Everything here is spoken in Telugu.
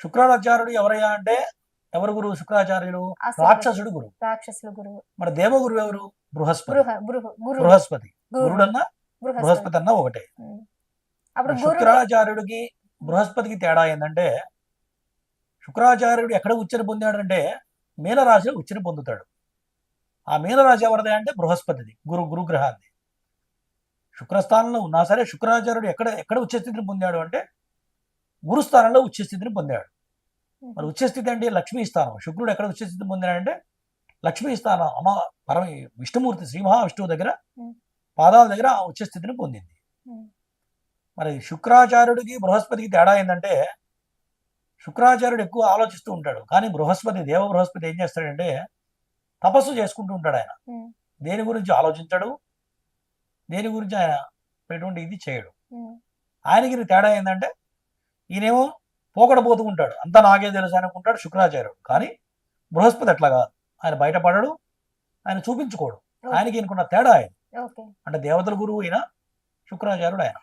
శుక్రాచార్యుడు ఎవరయ్యా అంటే ఎవరు గురువు శుక్రాచార్యులు? అసురుడు రాక్షసుడు గురువు. రాక్షసుల గురువు. మరి దేవగురువు ఎవరు? బృహస్పతి. గురుడు బృహస్పతి గురుడు గురుడన్నా బృహస్పతి. బృహస్పతి అన్నా ఒకటే. అప్పుడు మరి గురుడు శుక్రాచార్యుడికి బృహస్పతికి తేడా ఏంటంటే శుక్రాచార్యుడు ఎక్కడ ఉచ్చని పొందాడంటే మీనరాశిలో ఉచ్చని పొందుతాడు. ఆ మీనరాశి ఎవరిదే అంటే బృహస్పతిది, గురుగ్రహాన్ని. శుక్రస్థానంలో ఉన్నా సరే శుక్రాచార్యుడు ఎక్కడ ఎక్కడ ఉచ్చస్థితిని పొందాడు అంటే గురుస్థానంలో ఉచ్చస్థితిని పొందాడు. మరి ఉచ్చస్థితి అంటే లక్ష్మీ స్థానం. శుక్రుడు ఎక్కడ ఉచ్చస్థితిని పొందాడంటే లక్ష్మీ స్థానం పరమ విష్ణుమూర్తి శ్రీ మహావిష్ణువు దగ్గర పాదాల దగ్గర ఆ ఉచ్చస్థితిని పొందింది. మరి శుక్రాచార్యుడికి బృహస్పతికి తేడా ఏంటంటే శుక్రాచార్యుడు ఎక్కువ ఆలోచిస్తూ ఉంటాడు, కానీ దేవ బృహస్పతి ఏం చేస్తాడంటే తపస్సు చేసుకుంటూ ఉంటాడు. ఆయన దేని గురించి ఆలోచించడు, దేని గురించి ఆయన ఎటువంటి ఇది చేయడు. ఆయనకి తేడా ఏంటంటే ఈయనేమో పోకడపోతూ ఉంటాడు, అంతా నాకే తెలుసు అనుకుంటాడు శుక్రాచార్యుడు. కానీ బృహస్పతి అట్లా కాదు, ఆయన బయటపడడు, ఆయన చూపించుకోడు. ఆయనకి ఈయనకున్న తేడా ఆయన. అంటే దేవతల గురువు అయిన శుక్రాచార్యుడు ఆయన.